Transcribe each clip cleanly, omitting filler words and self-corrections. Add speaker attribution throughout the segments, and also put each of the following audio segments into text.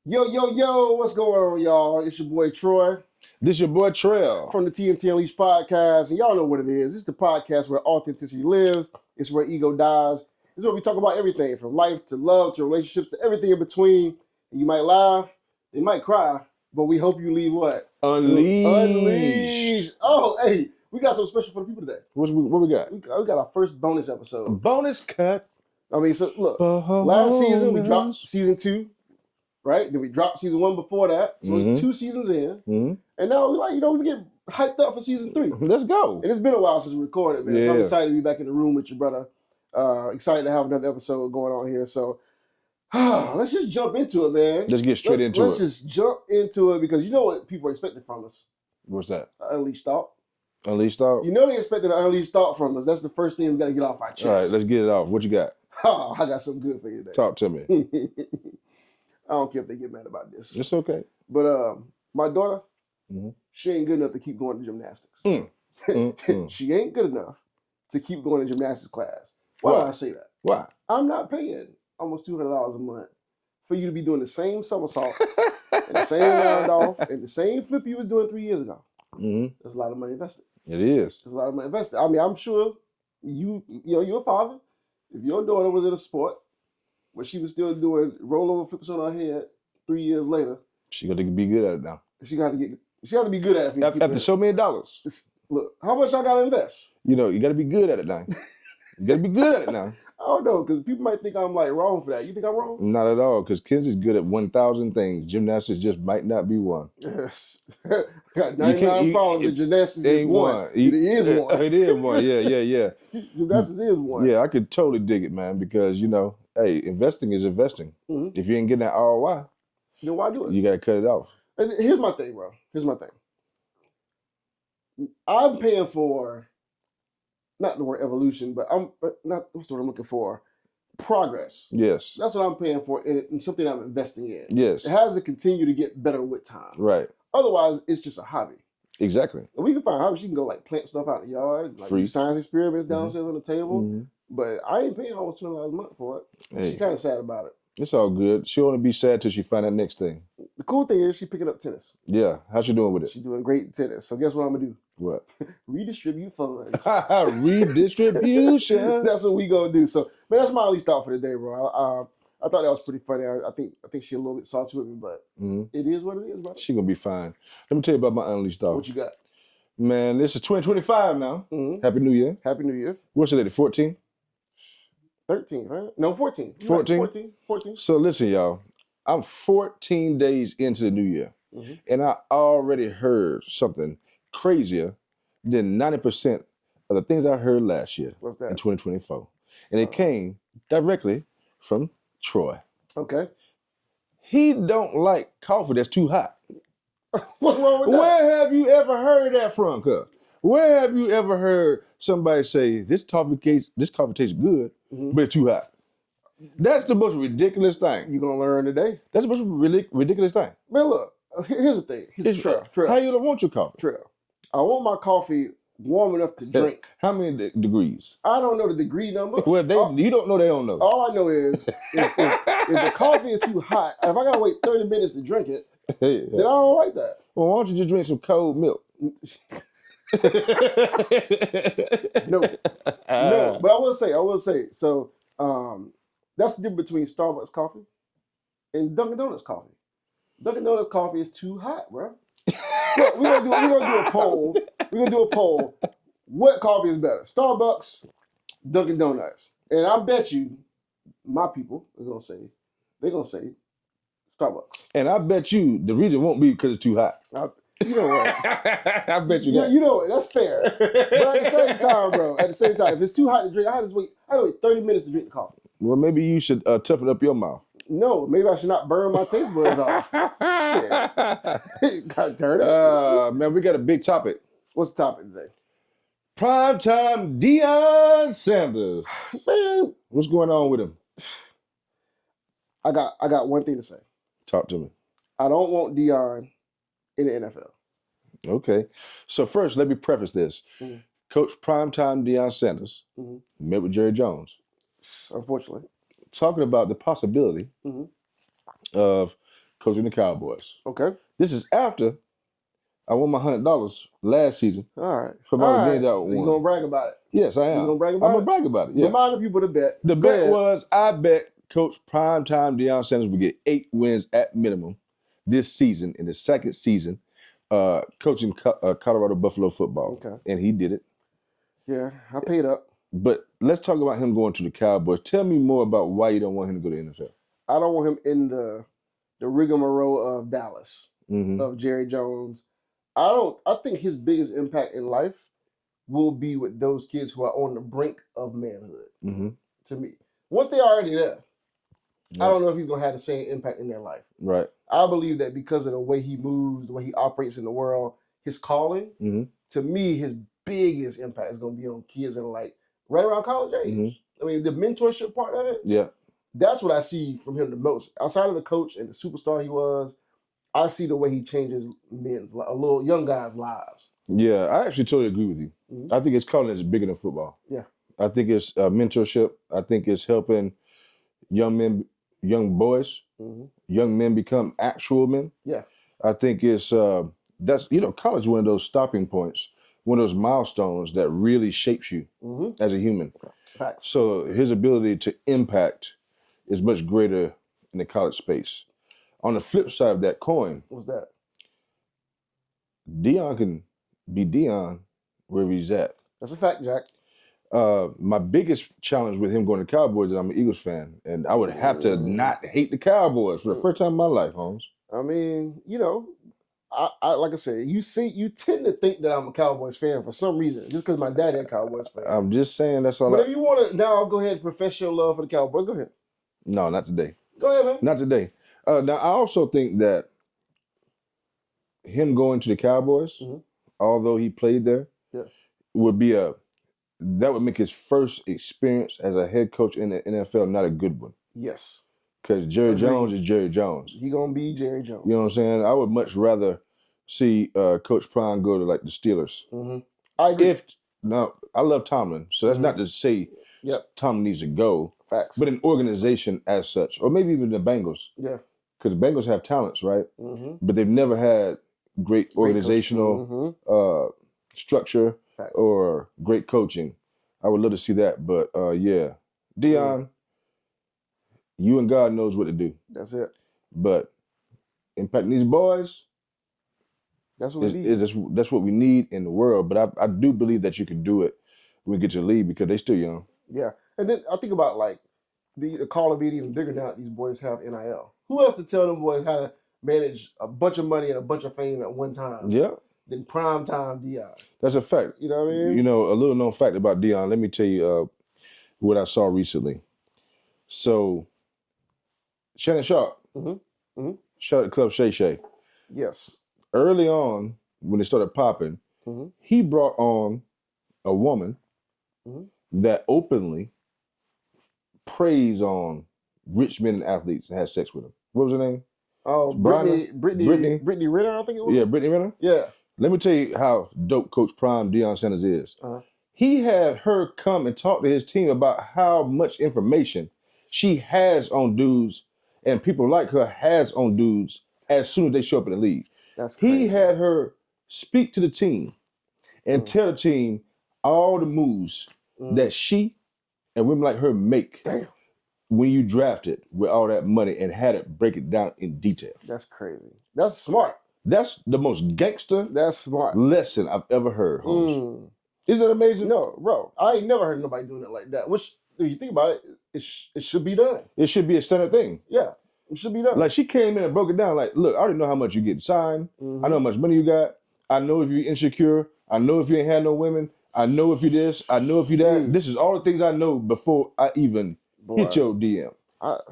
Speaker 1: Yo, what's going on, y'all? It's your boy Troy
Speaker 2: This your boy Trell.
Speaker 1: from the TNT Unleashed podcast, and y'all know what it is. It's the podcast where authenticity lives. It's where ego dies. It's where we talk about everything from life to love to relationships to everything in between. And you might laugh, you might cry, but we hope you leave what?
Speaker 2: Unleashed.
Speaker 1: Oh, hey, we got something special for the people today.
Speaker 2: What we got?
Speaker 1: We got our first bonus
Speaker 2: A
Speaker 1: episode.
Speaker 2: bonus cut.
Speaker 1: I mean, so look, last season we dropped season 2. Right? Then we dropped season 1 before that. So it's 2 seasons in. And now we get hyped up for season 3.
Speaker 2: Let's go.
Speaker 1: And it's been a while since we recorded, man. So I'm excited to be back in the room with your brother. Excited to have another episode going on here. So let's just jump into it, man.
Speaker 2: Let's get straight into it.
Speaker 1: Let's just jump into it because you know what people are expecting from us.
Speaker 2: What's that?
Speaker 1: Unleashed thought.
Speaker 2: Unleashed thought?
Speaker 1: You know they expected an unleashed thought from us. That's the first thing we got to get off our chest.
Speaker 2: All right, let's get it off. What you got?
Speaker 1: Oh, I got something good for you today.
Speaker 2: Talk to me.
Speaker 1: I don't care if they get mad about this.
Speaker 2: It's okay.
Speaker 1: But my daughter, she ain't good enough to keep going to gymnastics. She ain't good enough to keep going to gymnastics class. Why do I say that?
Speaker 2: Why?
Speaker 1: I'm not paying almost $200 a month for you to be doing the same somersault and the same round off and the same flip you was doing 3 years ago. There's a lot of money invested.
Speaker 2: It is.
Speaker 1: There's a lot of money invested. I mean, I'm sure you're a father. If your daughter was in a sport where she was still doing rollover flips on her head 3 years later,
Speaker 2: She got to be good at it now.
Speaker 1: she got to be good at it.
Speaker 2: After so many dollars.
Speaker 1: Look, how much I got to invest?
Speaker 2: You got to be good at it now. You got to be good at it now.
Speaker 1: I don't know, because people might think I'm like wrong for that. You think I'm wrong?
Speaker 2: Not at all, because Kenzie's good at 1,000 things. Gymnastics just might not be one.
Speaker 1: Yes. Got 99 problems and gymnastics is one. It is one.
Speaker 2: It is one, yeah.
Speaker 1: Gymnastics is one.
Speaker 2: Yeah, I could totally dig it, man, because, hey, investing is investing. If you ain't getting that ROI,
Speaker 1: then why do it?
Speaker 2: You got to cut it off.
Speaker 1: And here's my thing, bro. I'm paying for, not the word evolution, but what's the word I'm looking for? Progress.
Speaker 2: Yes.
Speaker 1: That's what I'm paying for in something I'm investing in.
Speaker 2: Yes.
Speaker 1: It has to continue to get better with time.
Speaker 2: Right.
Speaker 1: Otherwise, it's just a hobby.
Speaker 2: Exactly.
Speaker 1: And we can find hobbies. You can go like plant stuff out in the yard, like do science experiments downstairs on the table. But I ain't paying almost $200 a month for it. Hey. She's kind of sad about it.
Speaker 2: It's all good. She'll only be sad till she find that next thing.
Speaker 1: The cool thing is she's picking up tennis.
Speaker 2: Yeah. How's she doing with it?
Speaker 1: She's doing great tennis. So guess what I'm going to do?
Speaker 2: What?
Speaker 1: Redistribute funds.
Speaker 2: Redistribution.
Speaker 1: That's what we going to do. So, man, that's my least thought for the day, bro. I thought that was pretty funny. I think she's a little bit salty with me, but it is what it is, bro.
Speaker 2: She's going to be fine. Let me tell you about my unleashed thought.
Speaker 1: What you got?
Speaker 2: Man, this is 2025 now. Happy New Year.
Speaker 1: Happy New Year.
Speaker 2: What's your lady, 14?
Speaker 1: 13, right? No, 14.
Speaker 2: 14?
Speaker 1: Right, 14. So
Speaker 2: listen, y'all. I'm 14 days into the new year, and I already heard something crazier than 90% of the things I heard last year.
Speaker 1: What's that?
Speaker 2: In 2024. And it came directly from Troy.
Speaker 1: Okay.
Speaker 2: He don't like coffee that's too hot.
Speaker 1: What's wrong with that?
Speaker 2: Where have you ever heard that from, cuz? Where have you ever heard somebody say, this coffee tastes good, but it's too hot? That's the most ridiculous thing.
Speaker 1: You're going to learn today.
Speaker 2: That's the most ridiculous thing.
Speaker 1: Man, look, here's the thing. Trell.
Speaker 2: How you don't want your coffee?
Speaker 1: Trell. I want my coffee warm enough to drink.
Speaker 2: How many degrees?
Speaker 1: I don't know the degree number.
Speaker 2: Well, you don't know, they don't know.
Speaker 1: All I know is if the coffee is too hot, if I got to wait 30 minutes to drink it, then I don't like that.
Speaker 2: Well, why don't you just drink some cold milk?
Speaker 1: No, but I will say. So that's the difference between Starbucks coffee and Dunkin' Donuts coffee. Dunkin' Donuts coffee is too hot, bro. Look, we're gonna do a poll. We're gonna do a poll. What coffee is better, Starbucks, Dunkin' Donuts? And I bet you, my people are gonna say Starbucks.
Speaker 2: And I bet you the reason won't be because it's too hot.
Speaker 1: You know what?
Speaker 2: I bet you that.
Speaker 1: You know what? That's fair. But at the same time, bro, if it's too hot to drink, I had to wait 30 minutes to drink the coffee.
Speaker 2: Well, maybe you should toughen up your mouth.
Speaker 1: No, maybe I should not burn my taste buds off. Shit. Got dirty.
Speaker 2: Man, we got a big topic.
Speaker 1: What's the topic today?
Speaker 2: Primetime Deion Sanders.
Speaker 1: Man.
Speaker 2: What's going on with him?
Speaker 1: I got one thing to say.
Speaker 2: Talk to me.
Speaker 1: I don't want Deion in the NFL.
Speaker 2: Okay. So first, let me preface this. Coach Primetime Deion Sanders met with Jerry Jones.
Speaker 1: Unfortunately.
Speaker 2: Talking about the possibility of coaching the Cowboys.
Speaker 1: Okay.
Speaker 2: This is after I won my $100 last season.
Speaker 1: All right.
Speaker 2: From all the games I won.
Speaker 1: You gonna brag about it?
Speaker 2: Yes, I am.
Speaker 1: You gonna brag about
Speaker 2: I'm
Speaker 1: it?
Speaker 2: gonna brag about it. Yeah.
Speaker 1: Remind the people the bet.
Speaker 2: The bet was I bet Coach Primetime Deion Sanders would get 8 wins at minimum this season in the second season, coaching Colorado Buffalo football.
Speaker 1: Okay.
Speaker 2: And he did it.
Speaker 1: Yeah, I paid up.
Speaker 2: But let's talk about him going to the Cowboys. Tell me more about why you don't want him to go to the NFL.
Speaker 1: I don't want him in the rigmarole of Dallas, of Jerry Jones. I think his biggest impact in life will be with those kids who are on the brink of manhood. To me, once they're already there, I don't know if he's gonna have the same impact in their life.
Speaker 2: Right.
Speaker 1: I believe that because of the way he moves, the way he operates in the world, his calling, to me, his biggest impact is gonna be on kids that are like right around college age. I mean, the mentorship part of it.
Speaker 2: Yeah.
Speaker 1: That's what I see from him the most. Outside of the coach and the superstar he was, I see the way he changes little young guys' lives.
Speaker 2: Yeah, I actually totally agree with you. I think his calling is bigger than football.
Speaker 1: Yeah.
Speaker 2: I think it's mentorship. I think it's helping young men, young boys, young men become actual men.
Speaker 1: Yeah.
Speaker 2: I think it's that's college is one of those stopping points, one of those milestones that really shapes you as a human.
Speaker 1: Facts.
Speaker 2: So his ability to impact is much greater in the college space. On the flip side of that coin,
Speaker 1: what's that?
Speaker 2: Deion can be Deion wherever he's at.
Speaker 1: That's a fact, Jack.
Speaker 2: My biggest challenge with him going to Cowboys is I'm an Eagles fan, and I would have to not hate the Cowboys for the first time in my life, Holmes.
Speaker 1: I mean, I like I said, you tend to think that I'm a Cowboys fan for some reason, just because my daddy a Cowboys fan.
Speaker 2: I'm just saying that's all.
Speaker 1: But if you want to now go ahead and profess your love for the Cowboys, go ahead.
Speaker 2: No, not today.
Speaker 1: Go ahead, man.
Speaker 2: Not today. Now, I also think that him going to the Cowboys, although he played there, would be that would make his first experience as a head coach in the NFL not a good one.
Speaker 1: Yes.
Speaker 2: Because Jerry Jones is Jerry Jones.
Speaker 1: He gonna be Jerry Jones.
Speaker 2: You know what I'm saying? I would much rather see Coach Prime go to like the Steelers.
Speaker 1: I agree.
Speaker 2: I love Tomlin, so that's not to say Tomlin needs to go.
Speaker 1: Facts.
Speaker 2: But an organization as such, or maybe even the Bengals.
Speaker 1: Yeah.
Speaker 2: Because the Bengals have talents, right? But they've never had great organizational structure or great coaching. I would love to see that. But yeah, Deion, you and God knows what to do.
Speaker 1: That's it.
Speaker 2: But impacting these boys,
Speaker 1: that's what we need.
Speaker 2: That's what we need in the world. But I do believe that you can do it when you get to the league because they're still young.
Speaker 1: Yeah. And then I think about like the call of being even bigger now that these boys have NIL. Who else to tell them boys how to manage a bunch of money and a bunch of fame at one time?
Speaker 2: Yeah.
Speaker 1: Than primetime Deion.
Speaker 2: That's a fact.
Speaker 1: You know what I mean?
Speaker 2: You know, a little known fact about Deion. Let me tell you what I saw recently. So, Shannon Sharp, shout out to Club Shay Shay.
Speaker 1: Yes.
Speaker 2: Early on, when it started popping, he brought on a woman that openly preys on rich men and athletes and had sex with them. What was her name?
Speaker 1: Oh, Brittany Renner, I think it was.
Speaker 2: Yeah, Brittany Renner?
Speaker 1: Yeah.
Speaker 2: Let me tell you how dope Coach Prime Deion Sanders is. He had her come and talk to his team about how much information she has on dudes and people like her has on dudes as soon as they show up in the league.
Speaker 1: That's crazy.
Speaker 2: He had her speak to the team and tell the team all the moves that she and women like her make when you draft it with all that money and had it break it down in detail.
Speaker 1: That's crazy. That's smart.
Speaker 2: That's the most gangster lesson I've ever heard, Holmes. Isn't that amazing?
Speaker 1: No, bro. I ain't never heard nobody doing it like that. Which, if you think about it, it should be done.
Speaker 2: It should be a standard thing.
Speaker 1: Yeah, it should be done.
Speaker 2: Like she came in and broke it down like, look, I already know how much you get signed. I know how much money you got. I know if you're insecure. I know if you ain't had no women. I know if you this. I know if you that. This is all the things I know before I even hit your DM.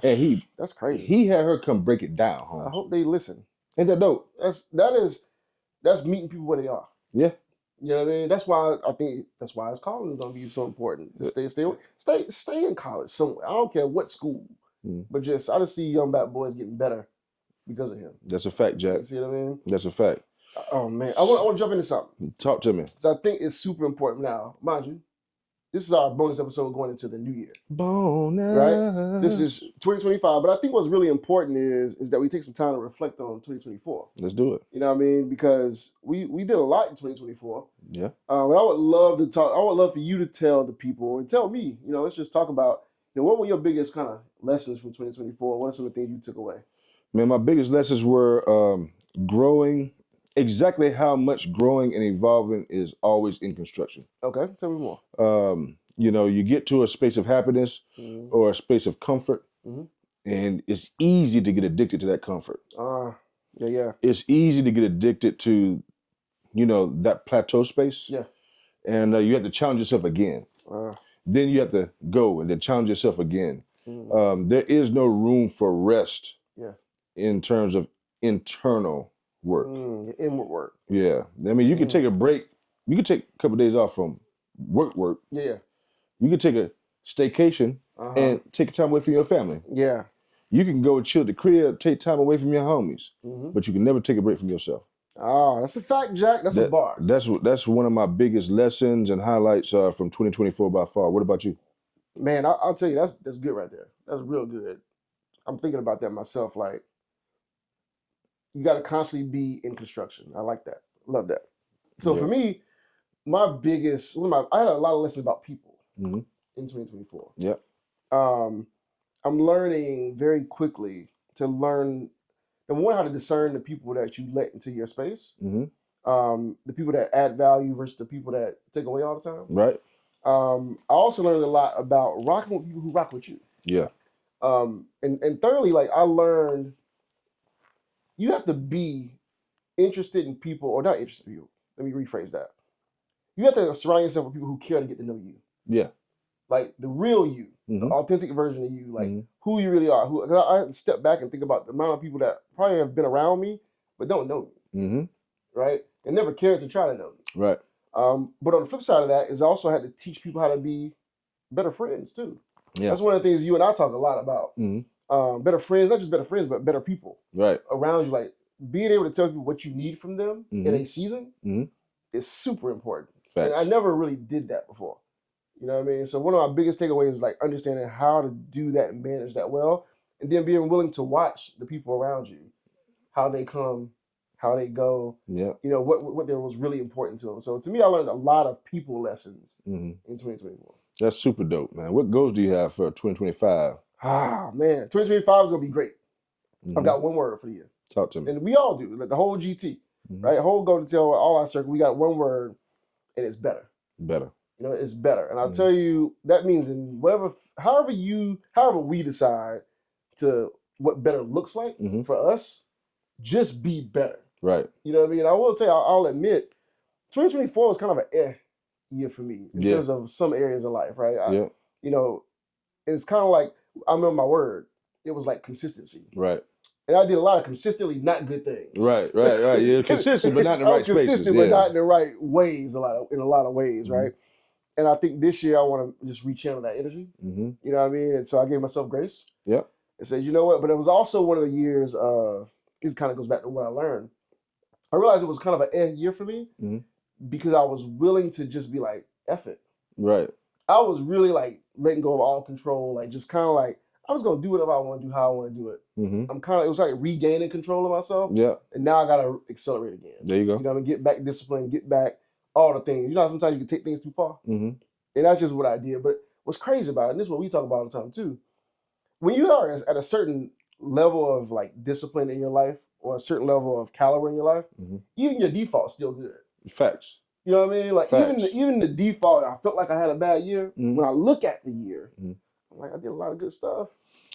Speaker 2: And
Speaker 1: that's crazy.
Speaker 2: He had her come break it down, Holmes.
Speaker 1: I hope they listen.
Speaker 2: Ain't that dope?
Speaker 1: That's meeting people where they are.
Speaker 2: Yeah.
Speaker 1: You know what I mean? That's why I think that's why his calling is gonna be so important. Stay in college somewhere. I don't care what school, but I just see young black boys getting better because of him.
Speaker 2: That's a fact, Jack.
Speaker 1: You see what I mean?
Speaker 2: That's a fact.
Speaker 1: Oh man, I want to jump into something.
Speaker 2: Talk to me.
Speaker 1: So I think it's super important now, mind you. this is our bonus episode going into the new year.
Speaker 2: Bonus.
Speaker 1: Right? This is 2025. But I think what's really important is that we take some time to reflect on 2024.
Speaker 2: Let's do it.
Speaker 1: You know what I mean? Because we did a lot in 2024.
Speaker 2: Yeah.
Speaker 1: But I would love to talk. I would love for you to tell the people and tell me. You know, let's just talk about. You know, what were your biggest kind of lessons from 2024? What are some of the things you took away?
Speaker 2: Man, my biggest lessons were growing. Exactly how much growing and evolving is always in construction.
Speaker 1: Okay, tell me more.
Speaker 2: You know, you get to a space of happiness or a space of comfort, and it's easy to get addicted to that comfort.
Speaker 1: Yeah.
Speaker 2: It's easy to get addicted to, you know, that plateau space.
Speaker 1: Yeah.
Speaker 2: And you have to challenge yourself again. Then you have to go and then challenge yourself again. There is no room for rest.
Speaker 1: Yeah.
Speaker 2: In terms of internal work.
Speaker 1: Inward work.
Speaker 2: Yeah. I mean, you can take a break. You can take a couple of days off from work.
Speaker 1: Yeah.
Speaker 2: You can take a staycation and take time away from your family.
Speaker 1: Yeah.
Speaker 2: You can go and chill at the crib, take time away from your homies, but you can never take a break from yourself.
Speaker 1: Oh, that's a fact, Jack. That's a bar.
Speaker 2: That's one of my biggest lessons and highlights from 2024 by far. What about you?
Speaker 1: Man, I'll tell you, that's good right there. That's real good. I'm thinking about that myself. Like, you got to constantly be in construction. I like that. Love that. So for me, my biggest, I had a lot of lessons about people in 2024.
Speaker 2: Yeah.
Speaker 1: I'm learning very quickly to learn, number one, how to discern the people that you let into your space, the people that add value versus the people that take away all the time.
Speaker 2: Right.
Speaker 1: I also learned a lot about rocking with people who rock with you.
Speaker 2: Yeah.
Speaker 1: And thirdly, like, I learned you have to be interested in people, or not interested in people. Let me rephrase that. You have to surround yourself with people who care to get to know you.
Speaker 2: Yeah.
Speaker 1: Like the real you, the authentic version of you, like who you really are. I had to step back and think about the amount of people that probably have been around me, but don't know me. Right? And never cared to try to know me.
Speaker 2: Right.
Speaker 1: But on the flip side of that is I also had to teach people how to be better friends too. Yeah. That's one of the things you and I talk a lot about. Better friends, not just better friends, but better people around you. Like being able to tell people what you need from them in a season is super important. Facts. And I never really did that before. You know what I mean? So one of my biggest takeaways is like understanding how to do that and manage that well, and then being willing to watch the people around you, how they come, how they go. Yeah. You know what there was really important to them. So to me, I learned a lot of people lessons in 2024.
Speaker 2: That's super dope, man. What goals do you have for 2025?
Speaker 1: Ah, man, 2025 is gonna be great. I've got one word for you.
Speaker 2: Talk to me.
Speaker 1: And we all do, like the whole GT, right? Whole go to tell all our circle, we got one word, and it's better. Better. You know, it's better. And I'll tell you, that means in however we decide to what better looks like for us, just be better. Right. You know what I mean? I will tell you, I'll admit, 2024 was kind of an year for me in terms of some areas of life, right? You know, it's kind of like, I remember my word, it was like consistency. Right. And I did a lot of consistently not good things. Right. Yeah, consistent, but not in the right spaces. Consistent, but not in the right ways. In a lot of ways, right? And I think this year I want to just rechannel that energy. You know what I mean? And so I gave myself grace. Yeah. And said, you know what? But it was also one of the years of, this kind of goes back to what I learned. I realized it was kind of an year for me because I was willing to just be like, F it. Right. I was really like letting go of all control, like just kind of like, I was going to do whatever I want to do, how I want to do it. I'm kind of, it was like regaining control of myself. Yeah. And now I got to accelerate again. There you go. You know what I mean? Get back discipline, get back all the things. You know how sometimes you can take things too far? And that's just what I did. But what's crazy about it, and this is what we talk about all the time too, when you are at a certain level of like discipline in your life or a certain level of caliber in your life, even your default's still good. Facts. You know what I mean? Like even the default, I felt like I had a bad year. When I look at the year, I'm like, I did a lot of good stuff.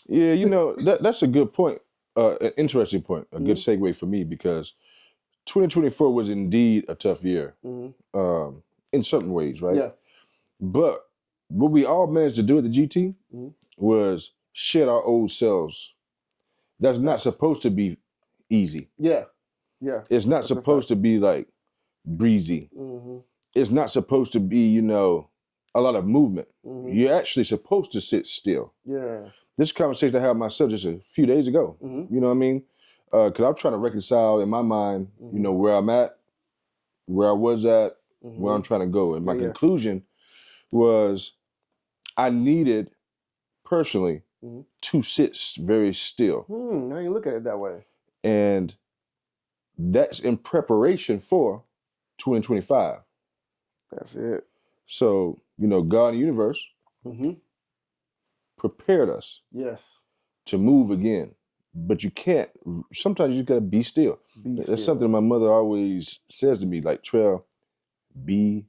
Speaker 1: Yeah, you know, that's a good point, an interesting point, a good segue for me because 2024 was indeed a tough year in certain ways, right? Yeah. But what we all managed to do at the GT was shed our old selves. That's not supposed to be easy. Yeah. Yeah. It's not supposed to be like breezy. It's not supposed to be, you know, a lot of movement. You're actually supposed to sit still. Yeah. This conversation I had with myself just a few days ago. You know what I mean? Because I'm trying to reconcile in my mind, you know, where I'm at, where I was at, where I'm trying to go. And my conclusion
Speaker 2: was I needed personally to sit very still.
Speaker 1: I didn't look at it that way.
Speaker 2: And that's in preparation for 2025.
Speaker 1: That's it.
Speaker 2: So, God and the universe prepared us to move again. But you can't, sometimes you gotta be still. That's something my mother always says to me, like, Trell, be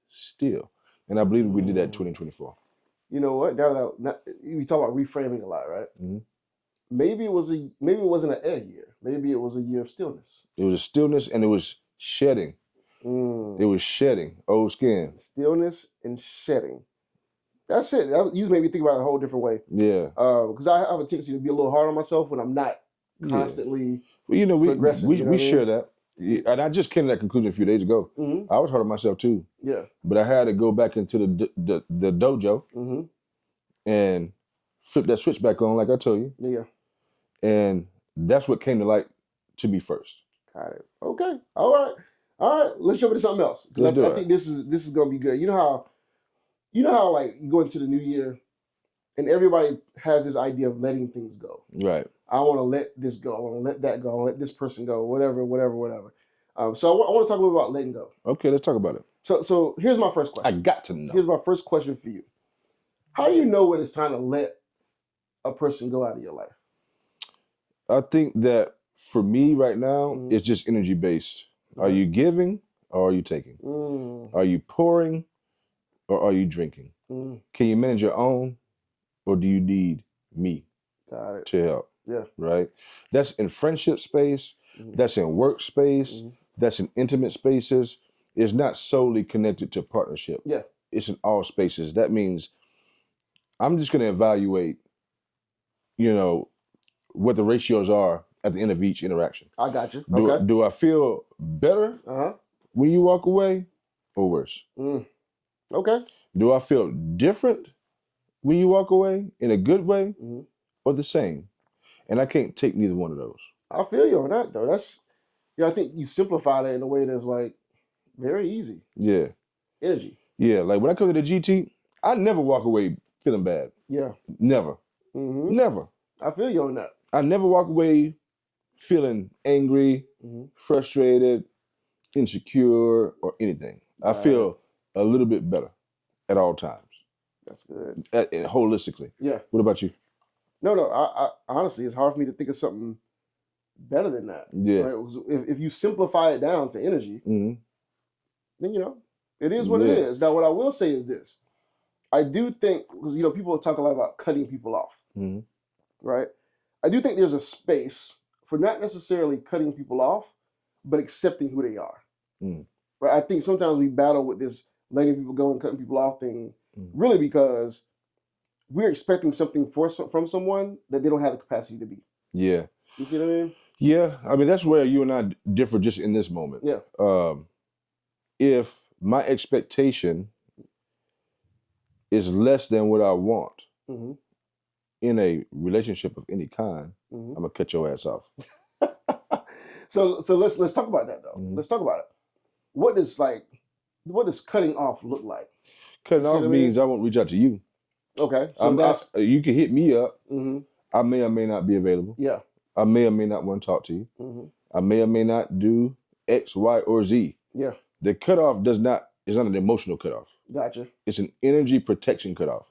Speaker 2: still. And I believe we did that in 2024.
Speaker 1: You know what? We talk about reframing a lot, right? Maybe it wasn't an air year. Maybe it was a year of stillness.
Speaker 2: It was a stillness, and it was shedding. It was shedding old skin.
Speaker 1: Stillness and shedding. That's it. You made me think about it a whole different way.
Speaker 2: Yeah.
Speaker 1: Because I have a tendency to be a little hard on myself when I'm not constantly progressing.
Speaker 2: We share that. And I just came to that conclusion a few days ago. I was hard on myself too. Yeah. But I had to go back into the dojo and flip that switch back on, like I told you. Yeah. And that's what came to light to me first.
Speaker 1: Got it. Okay. All right. Let's jump into something else. Because I think this is gonna be good. You know how like you go into the new year and everybody has this idea of letting things go. Right. I want to let this go. I want to let that go. I want to let this person go. Whatever. So I want to talk a little about letting go.
Speaker 2: Okay, let's talk about it.
Speaker 1: So here's my first question.
Speaker 2: I got to know.
Speaker 1: Here's my first question for you. How do you know when it's time to let a person go out of your life?
Speaker 2: I think that for me right now, it's just energy based. Are you giving or are you taking? Are you pouring or are you drinking? Can you manage your own or do you need me to help? Yeah. Right? That's in friendship space. That's in work space. That's in intimate spaces. It's not solely connected to partnership. Yeah. It's in all spaces. That means I'm just going to evaluate, what the ratios are at the end of each interaction.
Speaker 1: I got you.
Speaker 2: Do I feel better when you walk away or worse? Okay. Do I feel different when you walk away in a good way or the same? And I can't take neither one of those.
Speaker 1: I feel you on that, though. That's, I think you simplify that in a way that's like very easy. Yeah. Energy.
Speaker 2: Yeah. Like when I come to the GT, I never walk away feeling bad. Yeah. Never. Never.
Speaker 1: I feel you on that.
Speaker 2: I never walk away feeling angry, frustrated, insecure, or anything. I feel a little bit better at all times.
Speaker 1: That's good.
Speaker 2: Holistically. Yeah. What about you?
Speaker 1: No. I honestly, it's hard for me to think of something better than that. Yeah. Right? If you simplify it down to energy, then it is what it is. Now, what I will say is this: I do think, because people talk a lot about cutting people off, right? I do think there's a space for not necessarily cutting people off, but accepting who they are. Right? I think sometimes we battle with this letting people go and cutting people off thing, really because we're expecting something from someone that they don't have the capacity to be. Yeah. You see what I mean?
Speaker 2: Yeah. I mean, that's where you and I differ just in this moment. Yeah. If my expectation is less than what I want in a relationship of any kind, I'm gonna cut your ass off.
Speaker 1: So let's talk about that though. Let's talk about it. What does cutting off look like?
Speaker 2: Cutting off means I won't reach out to you.
Speaker 1: Okay.
Speaker 2: So you can hit me up. I may or may not be available. Yeah. I may or may not want to talk to you. I may or may not do X, Y, or Z. Yeah. The cutoff is not an emotional cutoff.
Speaker 1: Gotcha.
Speaker 2: It's an energy protection cutoff.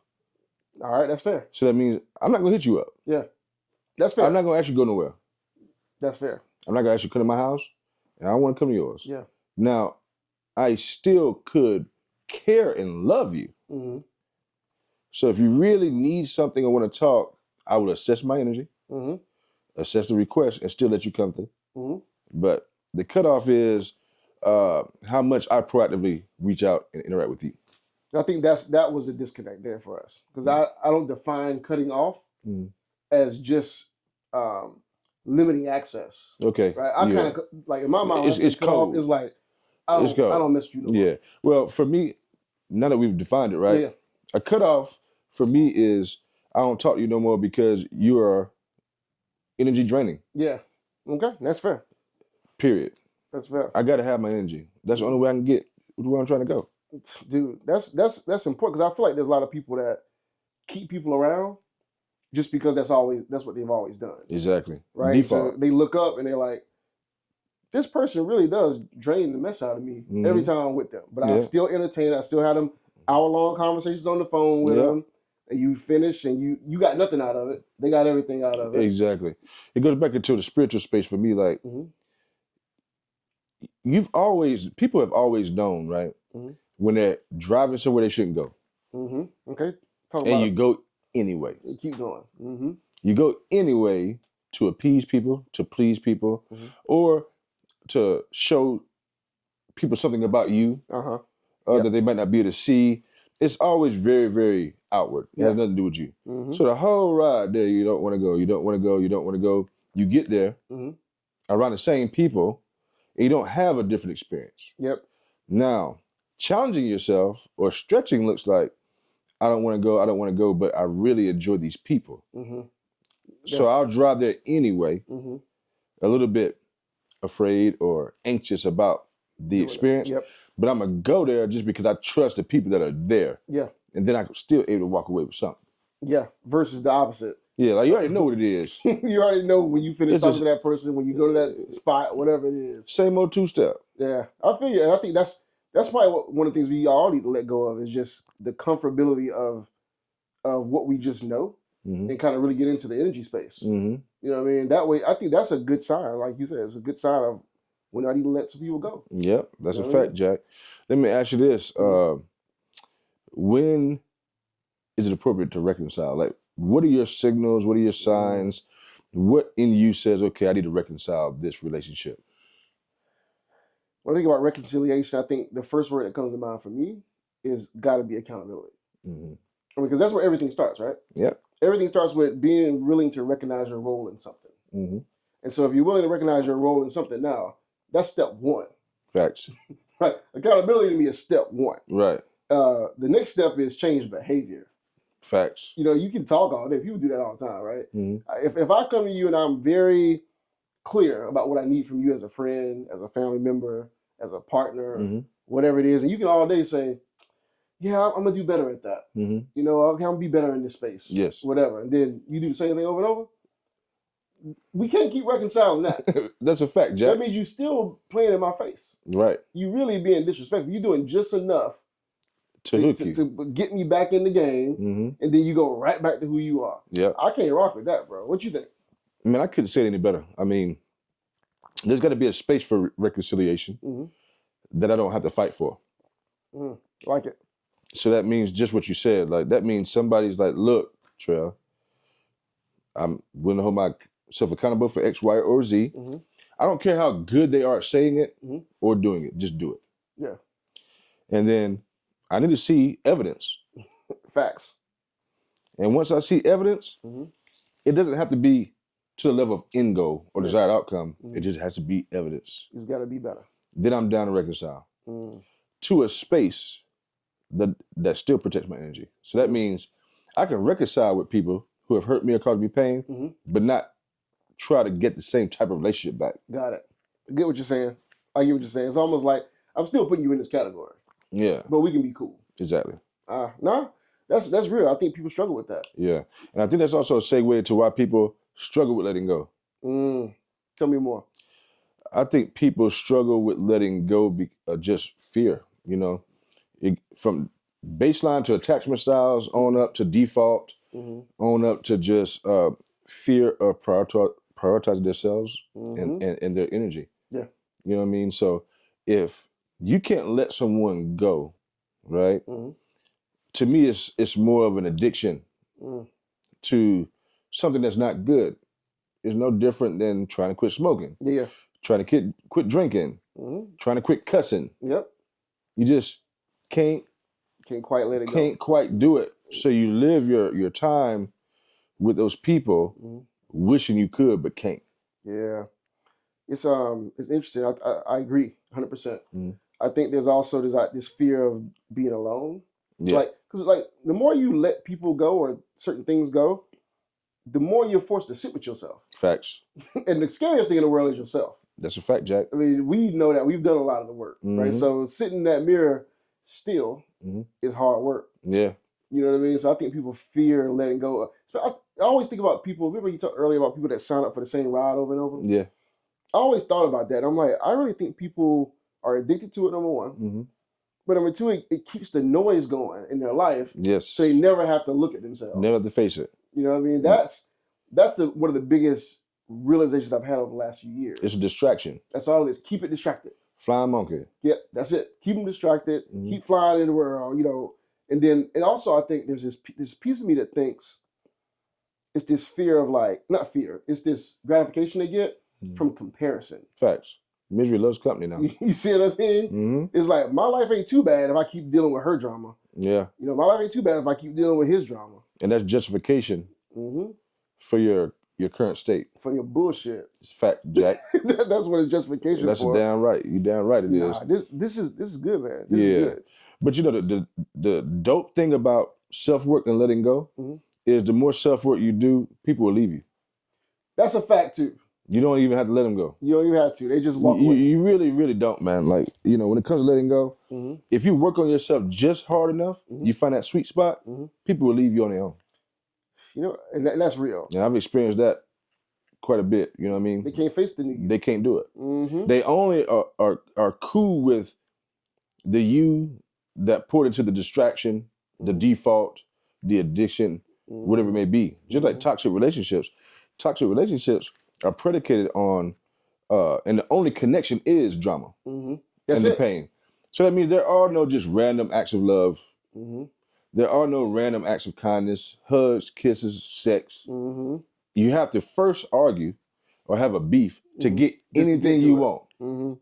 Speaker 1: All right, that's fair.
Speaker 2: So that means I'm not gonna hit you up.
Speaker 1: Yeah. That's fair.
Speaker 2: I'm not gonna ask you to go nowhere.
Speaker 1: That's fair.
Speaker 2: I'm not gonna ask you to come to my house, and I don't want to come to yours.
Speaker 1: Yeah.
Speaker 2: Now, I still could care and love you. So if you really need something or want to talk, I will assess my energy, assess the request, and still let you come through. But the cutoff is how much I proactively reach out and interact with you.
Speaker 1: I think that was a disconnect there for us, because I don't define cutting off as just limiting access.
Speaker 2: Okay.
Speaker 1: Right. I kind of like in my mind, it's cold. It's like I don't miss you no more.
Speaker 2: Yeah. Well, for me, now that we've defined it, right? Yeah. A cutoff for me is I don't talk to you no more because you are energy draining.
Speaker 1: Yeah. Okay. That's fair.
Speaker 2: Period.
Speaker 1: That's fair.
Speaker 2: I got to have my energy. That's the only way I can get where I'm trying to go.
Speaker 1: Dude, that's important because I feel like there's a lot of people that keep people around just because that's what they've always done.
Speaker 2: Exactly.
Speaker 1: Right.
Speaker 2: Default.
Speaker 1: So they look up and they're like, this person really does drain the mess out of me every time I'm with them. But I still entertain. I still have them hour-long conversations on the phone with them. And you finish and you got nothing out of it. They got everything out of it.
Speaker 2: Exactly. It goes back into the spiritual space for me. Like, people have always known, right? When they're driving somewhere they shouldn't go.
Speaker 1: Okay.
Speaker 2: And you go anyway.
Speaker 1: You keep going.
Speaker 2: You go anyway to appease people, to please people, or to show people something about you that they might not be able to see. It's always very, very outward. It has nothing to do with you. So the whole ride there, you don't want to go, you don't want to go, you don't want to go. You get there around the same people, and you don't have a different experience.
Speaker 1: Yep.
Speaker 2: Now, challenging yourself or stretching looks like, I don't want to go, but I really enjoy these people. So I'll drive there anyway, a little bit afraid or anxious about the experience. But I'm going to go there just because I trust the people that are there.
Speaker 1: Yeah.
Speaker 2: And then I'm still able to walk away with something.
Speaker 1: Yeah. Versus the opposite.
Speaker 2: Yeah, like you already know what it is.
Speaker 1: You already know when you finish talking to that person, when you go to that spot, whatever it is.
Speaker 2: Same old two-step.
Speaker 1: Yeah. I feel you. And I think that's probably one of the things we all need to let go of is just the comfortability of what we just know and kind of really get into the energy space. You know what I mean? That way, I think that's a good sign. Like you said, it's a good sign of when I need to let some people go.
Speaker 2: Yep, that's a fact, Jack. Let me ask you this. When is it appropriate to reconcile? Like, what are your signals? What are your signs? What in you says, okay, I need to reconcile this relationship?
Speaker 1: When I think about reconciliation, I think the first word that comes to mind for me is got to be accountability. Because that's where everything starts, right?
Speaker 2: Yeah.
Speaker 1: Everything starts with being willing to recognize your role in something. And so if you're willing to recognize your role in something now, that's step one.
Speaker 2: Facts.
Speaker 1: Right. Accountability to me is step one.
Speaker 2: Right.
Speaker 1: The next step is change behavior.
Speaker 2: Facts.
Speaker 1: You know, you can talk all day. People do that all the time, right? If I come to you and I'm very clear about what I need from you as a friend, as a family member, as a partner, whatever it is, and you can all day say, yeah, I'm going to do better at that. You know, I'm going to be better in this space.
Speaker 2: Yes.
Speaker 1: Whatever. And then you do the same thing over and over. We can't keep reconciling that.
Speaker 2: That's a fact, Jack.
Speaker 1: That means you still playing in my face.
Speaker 2: Right.
Speaker 1: You really being disrespectful. You're doing just enough to get me back in the game, and then you go right back to who you are.
Speaker 2: Yeah.
Speaker 1: I can't rock with that, bro. What you think?
Speaker 2: I mean, I couldn't say it any better. I mean, there's got to be a space for reconciliation that I don't have to fight for.
Speaker 1: Like it.
Speaker 2: So that means just what you said. Like, that means somebody's like, look, Trell, I'm willing to hold myself accountable for X, Y, or Z. I don't care how good they are at saying it or doing it. Just do it.
Speaker 1: Yeah.
Speaker 2: And then I need to see evidence.
Speaker 1: Facts.
Speaker 2: And once I see evidence, it doesn't have to be to the level of end goal or desired outcome. It just has to be evidence.
Speaker 1: It's got to be better.
Speaker 2: Then I'm down to reconcile to a space that still protects my energy. So that means I can reconcile with people who have hurt me or caused me pain, but not try to get the same type of relationship back.
Speaker 1: Got it. I get what you're saying. I get what you're saying. It's almost like I'm still putting you in this category. Yeah. But we can be cool.
Speaker 2: Exactly.
Speaker 1: No, that's real. I think people struggle with that.
Speaker 2: Yeah. And I think that's also a segue to why people struggle with letting go.
Speaker 1: Tell me more.
Speaker 2: I think people struggle with letting go just fear, you know. From baseline to attachment styles, on up to default, on up to just fear of prioritizing themselves and their energy. Yeah. You know what I mean? So if you can't let someone go, right? To me, it's more of an addiction to something that's not good. It's no different than trying to quit smoking. Yeah. Trying to quit drinking. Trying to quit cussing. Yep. You just can't
Speaker 1: quite let it go.
Speaker 2: Can't quite do it. So you live your time with those people wishing you could but can't.
Speaker 1: Yeah. It's interesting. I agree 100%. I think there's also this fear of being alone. Yeah. Because the more you let people go or certain things go, the more you're forced to sit with yourself.
Speaker 2: Facts.
Speaker 1: And the scariest thing in the world is yourself.
Speaker 2: That's a fact, Jack.
Speaker 1: I mean, we know that. We've done a lot of the work, right? So sitting in that mirror still is hard work.
Speaker 2: Yeah.
Speaker 1: You know what I mean? So I think people fear letting go. So I always think about people. Remember you talked earlier about people that sign up for the same ride over and over?
Speaker 2: Yeah.
Speaker 1: I always thought about that. I'm like, I really think people are addicted to it, number one. But number two, it keeps the noise going in their life.
Speaker 2: Yes.
Speaker 1: So they never have to look at themselves.
Speaker 2: Never have to face it.
Speaker 1: You know what I mean? That's one of the biggest realizations I've had over the last few years.
Speaker 2: It's a distraction.
Speaker 1: That's all it is. Keep it distracted.
Speaker 2: Flying monkey.
Speaker 1: Yeah, that's it. Keep them distracted. Keep flying in the world, you know. And also I think there's this piece of me that thinks it's this fear of like, not fear, it's this gratification they get from comparison.
Speaker 2: Facts. Misery loves company now.
Speaker 1: You see what I mean? It's like, my life ain't too bad if I keep dealing with her drama.
Speaker 2: Yeah.
Speaker 1: You know, my life ain't too bad if I keep dealing with his drama.
Speaker 2: And that's justification for your current state.
Speaker 1: For your bullshit.
Speaker 2: It's fact, Jack.
Speaker 1: That's what it's justification
Speaker 2: that's
Speaker 1: for.
Speaker 2: That's damn right. You damn right it is.
Speaker 1: This is good, man. This is good.
Speaker 2: But you know, the dope thing about self-work and letting go is the more self-work you do, people will leave you.
Speaker 1: That's a fact too.
Speaker 2: You don't even have to let them go.
Speaker 1: You don't even have to. They just walk away.
Speaker 2: You really, really don't, man. Like, you know, when it comes to letting go, if you work on yourself just hard enough, you find that sweet spot, people will leave you on their own.
Speaker 1: You know, and that's real.
Speaker 2: And I've experienced that quite a bit. You know what I mean?
Speaker 1: They can't face the new you.
Speaker 2: They can't do it. They only are cool with the you that poured into the distraction, the default, the addiction, whatever it may be. Just like toxic relationships. Toxic relationships are predicated on, and the only connection is drama and the pain. So that means there are no just random acts of love. There are no random acts of kindness, hugs, kisses, sex. You have to first argue or have a beef to get anything you want. And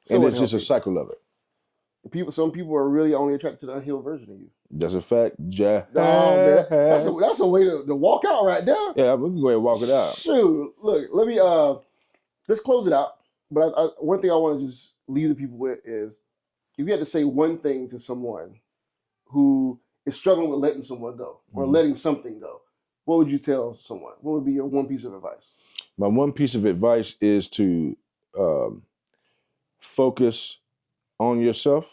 Speaker 2: it's just a cycle of it.
Speaker 1: Some people are really only attracted to the unhealed version of you.
Speaker 2: That's a fact, Jack.
Speaker 1: Oh, man. That's a way to walk out right there.
Speaker 2: Yeah, we can go ahead and walk it out.
Speaker 1: Shoot, look, let me let's close it out. But one thing I want to just leave the people with is, if you had to say one thing to someone who is struggling with letting someone go or letting something go, what would you tell someone? What would be your one piece of advice?
Speaker 2: My one piece of advice is to focus on yourself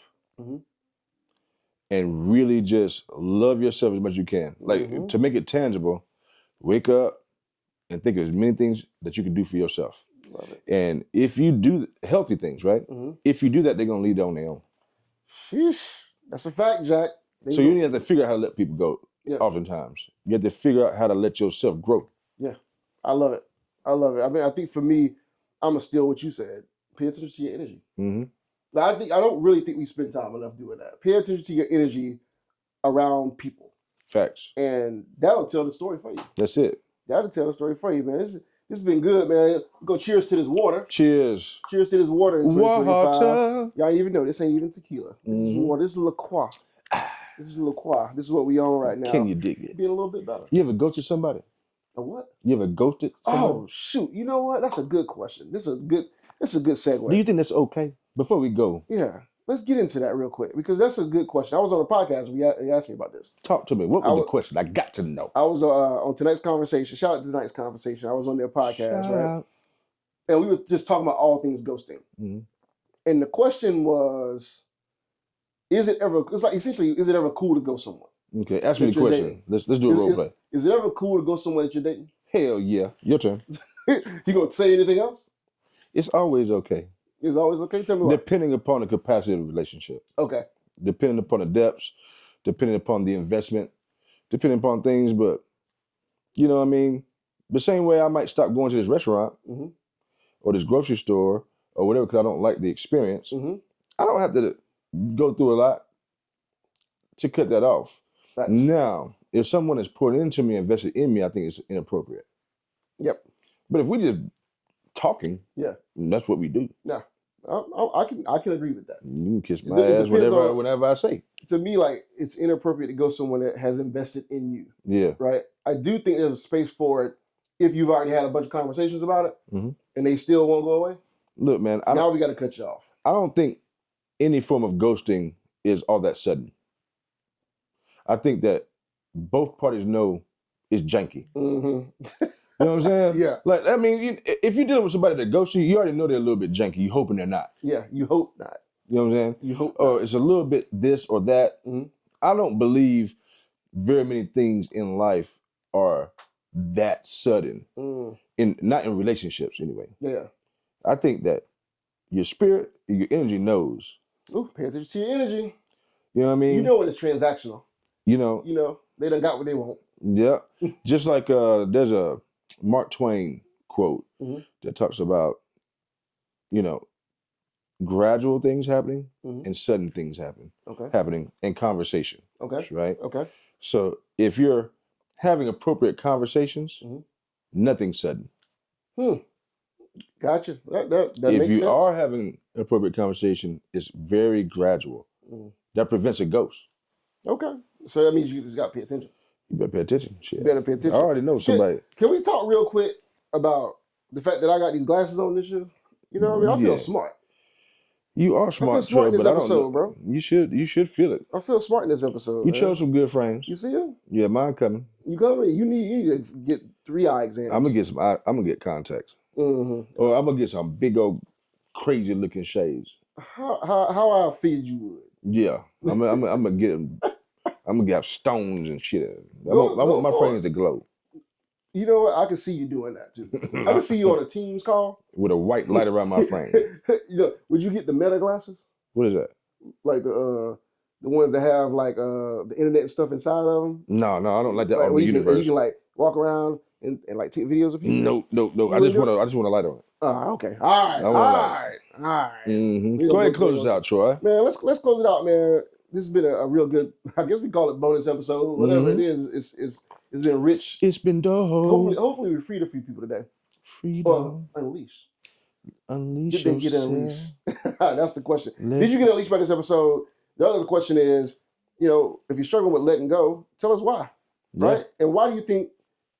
Speaker 2: and really just love yourself as much as you can. Like, to make it tangible, wake up and think of as many things that you can do for yourself.
Speaker 1: Love it.
Speaker 2: And if you do healthy things, right? If you do that, they're going to lead on their own.
Speaker 1: Sheesh. That's a fact, Jack.
Speaker 2: So you have to figure out how to let people go oftentimes. You have to figure out how to let yourself grow. Yeah.
Speaker 1: I love it. I love it. I mean, I think for me, I'm going to steal what you said. Pay attention to your energy. I don't really think we spend time enough doing that. Pay attention to your energy around people.
Speaker 2: Facts.
Speaker 1: And that'll tell the story for you.
Speaker 2: That's it.
Speaker 1: That'll tell the story for you, man. This has been good, man. We're going to cheers to this water.
Speaker 2: Cheers.
Speaker 1: Cheers to this water in 2025.
Speaker 2: Water.
Speaker 1: Y'all even know this ain't even tequila. This is water. This is La Croix. This is La Croix. This is what we on right now.
Speaker 2: Can you dig it?
Speaker 1: Being a little bit better.
Speaker 2: You ever ghosted somebody?
Speaker 1: A what?
Speaker 2: You ever ghosted somebody?
Speaker 1: Oh, shoot. You know what? That's a good question. This is a good segue.
Speaker 2: Do you think that's okay? Before we go.
Speaker 1: Yeah. Let's get into that real quick, because that's a good question. I was on a podcast and you asked me about this.
Speaker 2: Talk to me. What was the question? I got to know.
Speaker 1: I was on tonight's conversation. Shout out to tonight's conversation. I was on their podcast,
Speaker 2: Shout
Speaker 1: right?
Speaker 2: out.
Speaker 1: And we were just talking about all things ghosting. And the question was, is it ever cool to ghost someone?
Speaker 2: Okay, ask me the question. Let's do a role play.
Speaker 1: Is it ever cool to ghost someone that you're dating?
Speaker 2: Hell yeah. Your turn.
Speaker 1: You gonna say anything else?
Speaker 2: It's always okay.
Speaker 1: It's always okay? Tell me what.
Speaker 2: Depending upon the capacity of the relationship.
Speaker 1: Okay.
Speaker 2: Depending upon the depths, depending upon the investment, depending upon things, but you know what I mean? The same way I might stop going to this restaurant or this grocery store or whatever because I don't like the experience. I don't have to go through a lot to cut that off. That's now, if someone is poured into me, invested in me, I think it's inappropriate. Yep. But if we just talking, that's what we do.
Speaker 1: Yeah, I can agree with that.
Speaker 2: You can kiss my ass whenever I say.
Speaker 1: To me, like, it's inappropriate to go someone that has invested in you.
Speaker 2: Yeah. Right.
Speaker 1: I do think there's a space for it if you've already had a bunch of conversations about it and they still won't go away.
Speaker 2: Look, man.
Speaker 1: Now we got to cut you off.
Speaker 2: I don't think any form of ghosting is all that sudden. I think that both parties know it's janky. You know what I'm saying?
Speaker 1: Yeah.
Speaker 2: Like, I mean, if you're dealing with somebody that ghosts you, you already know they're a little bit janky. You hoping they're not.
Speaker 1: Yeah, you hope not.
Speaker 2: You know what I'm saying?
Speaker 1: You hope.
Speaker 2: Or it's a little bit this or that. I don't believe very many things in life are that sudden. Not in relationships anyway.
Speaker 1: Yeah.
Speaker 2: I think that your spirit, your energy knows.
Speaker 1: Ooh, pay attention to your energy.
Speaker 2: You know what I mean?
Speaker 1: You know when it's transactional.
Speaker 2: You know,
Speaker 1: they done got what they want.
Speaker 2: Yeah. Just like there's a Mark Twain quote that talks about, gradual things happening and sudden things happening in conversation.
Speaker 1: Okay.
Speaker 2: Right?
Speaker 1: Okay.
Speaker 2: So if you're having appropriate conversations, nothing's sudden.
Speaker 1: Gotcha. That makes sense.
Speaker 2: If you are having appropriate conversation, it's very gradual. That prevents a ghost.
Speaker 1: Okay. So that means you just got to pay attention.
Speaker 2: You better pay attention. Shit.
Speaker 1: You better pay attention.
Speaker 2: I already know somebody.
Speaker 1: Can we talk real quick about the fact that I got these glasses on this year? You know what I mean? I feel smart.
Speaker 2: You are smart, Trey, but I don't know. Bro. You should feel it.
Speaker 1: I feel smart in this episode.
Speaker 2: You chose some good frames.
Speaker 1: You see them?
Speaker 2: Yeah, mine coming.
Speaker 1: You coming? You need to get 3 eye exams.
Speaker 2: I'm gonna get contacts. Or I'm gonna get some big old crazy looking shades.
Speaker 1: How I figured you would.
Speaker 2: Yeah, I'm gonna get them. I'm gonna get stones and shit. I want my frames to glow.
Speaker 1: You know what? I can see you doing that too. I can see you on a Teams call
Speaker 2: with a white light around my frame.
Speaker 1: Would you get the Meta glasses?
Speaker 2: What is that?
Speaker 1: Like the ones that have like the internet and stuff inside of them.
Speaker 2: No, I don't like that. Like, on the universe.
Speaker 1: You can like walk around and like take videos of people.
Speaker 2: No. I just want a light on it.
Speaker 1: Okay. All right. Go
Speaker 2: ahead and close this out, Troy.
Speaker 1: Man, let's close it out, man. This has been a real good. I guess we call it bonus episode. Whatever it is, it's been rich.
Speaker 2: It's been dope.
Speaker 1: Hopefully we freed a few people today.
Speaker 2: Freedom.
Speaker 1: Or unleash.
Speaker 2: Unleash.
Speaker 1: Did they get unleashed? That's the question. Did you get unleashed by this episode? The other question is, if you're struggling with letting go, tell us why. Right? And why do you think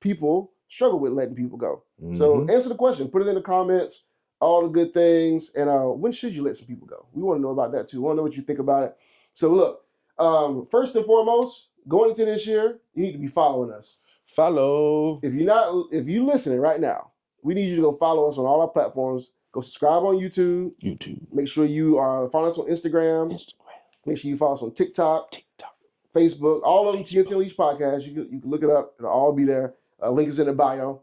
Speaker 1: people struggle with letting people go? So answer the question. Put it in the comments. All the good things. And when should you let some people go? We want to know about that too. We want to know what you think about it. So look, first and foremost, going into this year, you need to be following us.
Speaker 2: Follow.
Speaker 1: If you're listening right now, we need you to go follow us on all our platforms. Go subscribe on YouTube. Make sure you are following us on Instagram. Make sure you follow us on TikTok. Facebook. All of them TNT Unleashed Podcast. You can look it up. It'll all be there. Link is in the bio.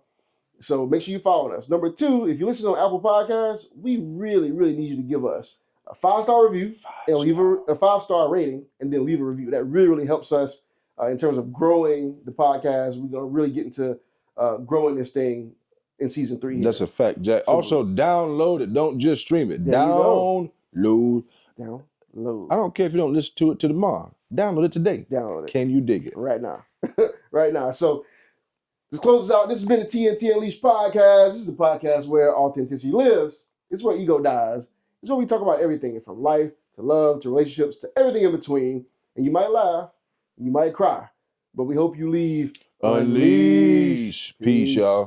Speaker 1: So make sure you follow us. Number 2, if you listen on Apple Podcasts, we really, really need you to give us a 5-star review and leave a 5-star rating and then leave a review. That really, really helps us in terms of growing the podcast. We're going to really get into growing this thing in season 3.
Speaker 2: That's a fact, Jack. So, also, download it. Don't just stream it. Download. I don't care if you don't listen to it tomorrow. Download it today.
Speaker 1: Download it.
Speaker 2: Can you dig it?
Speaker 1: Right now. Right now. So this closes out. This has been the TNT Unleashed Podcast. This is the podcast where authenticity lives. It's where ego dies. It's where we talk about everything from life to love to relationships to everything in between. And you might laugh, you might cry, but we hope you leave
Speaker 2: unleashed. Peace, y'all.